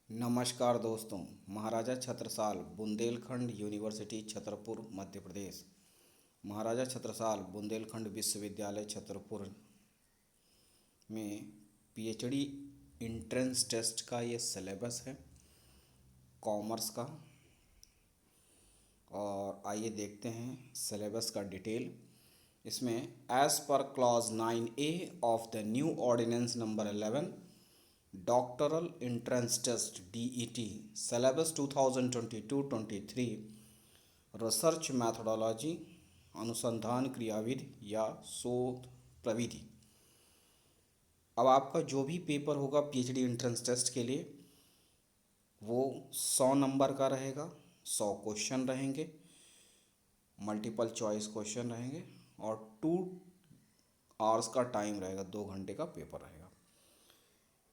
नमस्कार दोस्तों। महाराजा छत्रसाल बुंदेलखंड यूनिवर्सिटी छतरपुर मध्य प्रदेश। महाराजा छत्रसाल बुंदेलखंड विश्वविद्यालय छतरपुर में पीएचडी इंट्रेंस टेस्ट का ये सिलेबस है कॉमर्स का। और आइए देखते हैं सिलेबस का डिटेल। इसमें as per clause 9A of the new ordinance number 11 doctoral entrance test DET syllabus 2022-23 research methodology अनुसंधान क्रियाविधि या शोध प्रविधि। अब आपका जो भी पेपर होगा पीएचडी एंट्रेंस टेस्ट के लिए वो 100 नंबर का रहेगा। 100 क्वेश्चन रहेंगे, मल्टीपल चॉइस क्वेश्चन रहेंगे और 2 आवर्स का टाइम रहेगा। 2 घंटे का पेपर रहेगा।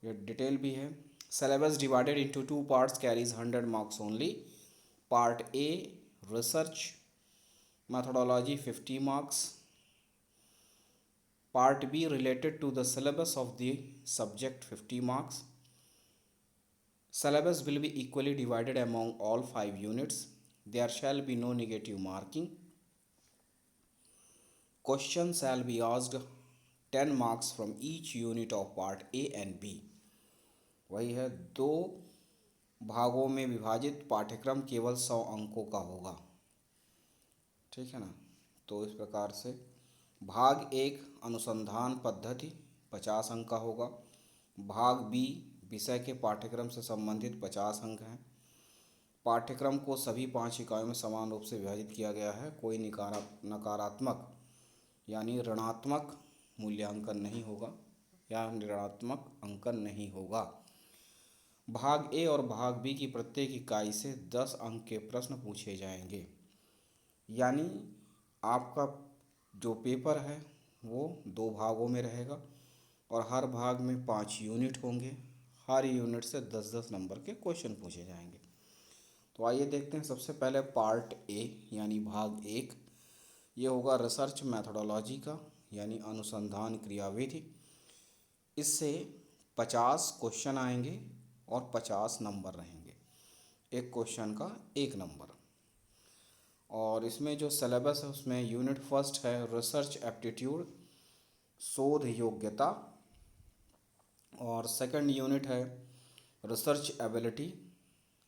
ये डिटेल भी है। Syllabus divided into 2 parts carries 100 marks only. Part a research methodology 50 marks. Part B related to the syllabus of the subject 50 marks. Syllabus will be equally divided among all 5 units. There shall be no negative marking. Questions shall be asked 10 marks from each unit of part A and B. वही है, 2 भागों में विभाजित पाठ्यक्रम केवल 100 अंकों का होगा। ठीक है ना। तो इस प्रकार से भाग 1 अनुसंधान पद्धति 50 अंक का होगा। भाग बी विषय के पाठ्यक्रम से संबंधित 50 अंक हैं। पाठ्यक्रम को सभी 5 इकाइयों में समान रूप से विभाजित किया गया है। कोई नकारात्मक यानी ऋणात्मक मूल्यांकन नहीं होगा या ऋणात्मक अंकन नहीं होगा। भाग ए और भाग बी की प्रत्येक इकाई से 10 अंक के प्रश्न पूछे जाएंगे। यानी आपका जो पेपर है वो 2 भागों में रहेगा और हर भाग में 5 यूनिट होंगे। हर यूनिट से 10-10 नंबर के क्वेश्चन पूछे जाएंगे। तो आइए देखते हैं। सबसे पहले पार्ट ए यानी भाग 1 ये होगा रिसर्च मैथोडोलॉजी का यानी अनुसंधान क्रियाविधि। इससे 50 क्वेश्चन आएंगे और 50 नंबर रहेंगे। एक क्वेश्चन का 1 नंबर। और इसमें जो सिलेबस है उसमें यूनिट फर्स्ट है रिसर्च एप्टीट्यूड शोध योग्यता और सेकंड यूनिट है रिसर्च एबिलिटी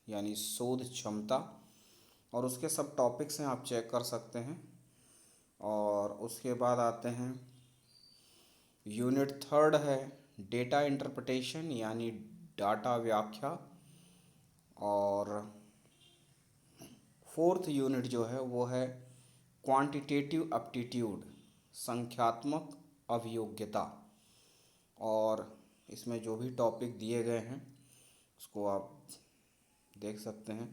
यानी शोध क्षमता। और उसके सब टॉपिक्स हैं, आप चेक कर सकते हैं। और उसके बाद आते हैं यूनिट थर्ड है डेटा इंटरप्रिटेशन यानी डाटा व्याख्या। और फोर्थ यूनिट जो है वो है क्वांटिटेटिव एप्टीट्यूड संख्यात्मक अभियोग्यता। और इसमें जो भी टॉपिक दिए गए हैं उसको आप देख सकते हैं।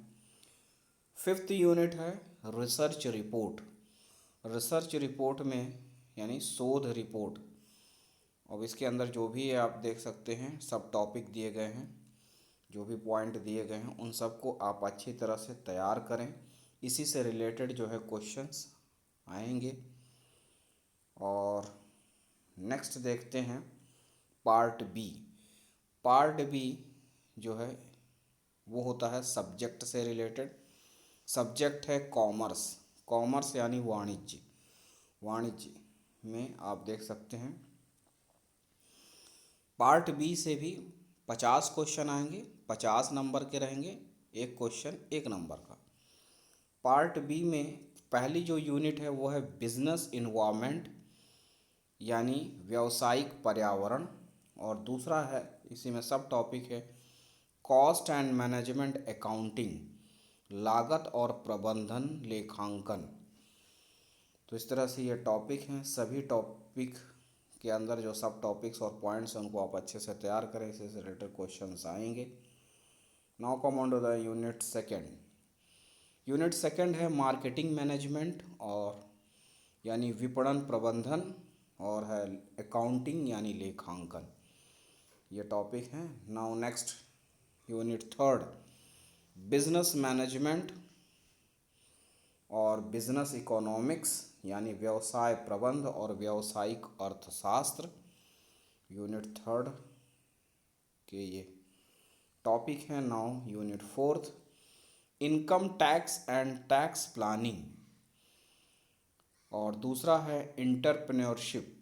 फिफ्थ यूनिट है रिसर्च रिपोर्ट। रिसर्च रिपोर्ट में यानी शोध रिपोर्ट। अब इसके अंदर जो भी है आप देख सकते हैं, सब टॉपिक दिए गए हैं, जो भी पॉइंट दिए गए हैं उन सब को आप अच्छी तरह से तैयार करें। इसी से रिलेटेड जो है क्वेश्चंस आएंगे। और नेक्स्ट देखते हैं पार्ट बी। पार्ट बी जो है वो होता है सब्जेक्ट से रिलेटेड। सब्जेक्ट है कॉमर्स। कॉमर्स यानी वाणिज्य। वाणिज्य में आप देख सकते हैं पार्ट बी से भी 50 क्वेश्चन आएंगे, 50 नंबर के रहेंगे। एक क्वेश्चन 1 नंबर का। पार्ट बी में पहली जो यूनिट है वो है बिजनेस इन्वायरमेंट यानी व्यावसायिक पर्यावरण। और दूसरा है इसी में सब टॉपिक है कॉस्ट एंड मैनेजमेंट अकाउंटिंग लागत और प्रबंधन लेखांकन। तो इस तरह से ये टॉपिक हैं। सभी टॉपिक के अंदर जो सब टॉपिक्स और पॉइंट्स हैं उनको आप अच्छे से तैयार करें, इससे रिलेटेड क्वेश्चंस आएंगे। Now come on to the unit second. Unit second है मार्केटिंग मैनेजमेंट और यानी विपणन प्रबंधन और है अकाउंटिंग यानी लेखांकन। ये टॉपिक हैं। Now next unit third business management और बिजनेस इकोनॉमिक्स यानी व्यवसाय प्रबंध और व्यावसायिक अर्थशास्त्र। यूनिट थर्ड के ये टॉपिक है now unit fourth, income tax and tax planning. और दूसरा है इंटरप्रेन्योरशिप,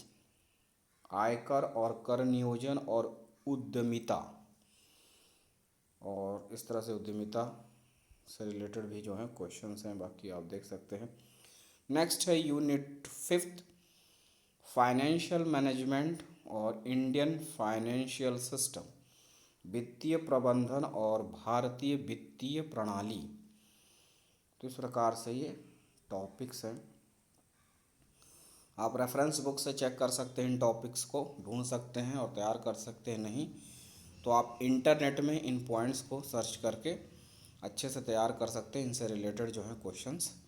आयकर और कर नियोजन और उद्यमिता। और इस तरह से उद्यमिता से रिलेटेड भी जो है क्वेश्चंस हैं, बाकी आप देख सकते हैं। नेक्स्ट है यूनिट फिफ्थ, फाइनेंशियल मैनेजमेंट और इंडियन फाइनेंशियल सिस्टम, वित्तीय प्रबंधन और भारतीय वित्तीय प्रणाली। तो इस प्रकार से ये टॉपिक्स हैं। आप रेफरेंस बुक से चेक कर सकते हैं, इन टॉपिक्स को ढूंढ सकते हैं और तैयार कर सकते हैं। नहीं तो आप इंटरनेट में इन पॉइंट्स को सर्च करके अच्छे से तैयार कर सकते हैं। इनसे रिलेटेड जो है क्वेश्चंस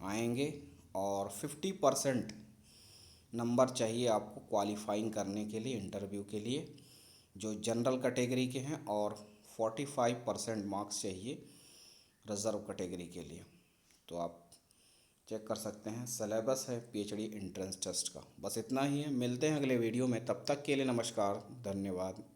आएंगे और 50% नंबर चाहिए आपको क्वालिफाइंग करने के लिए, इंटरव्यू के लिए, जो जनरल कैटेगरी के हैं, और 45% मार्क्स चाहिए रिज़र्व कैटेगरी के लिए। तो आप चेक कर सकते हैं, सिलेबस है पीएचडी एंट्रेंस टेस्ट का। बस इतना ही है, मिलते हैं अगले वीडियो में, तब तक के लिए नमस्कार, धन्यवाद।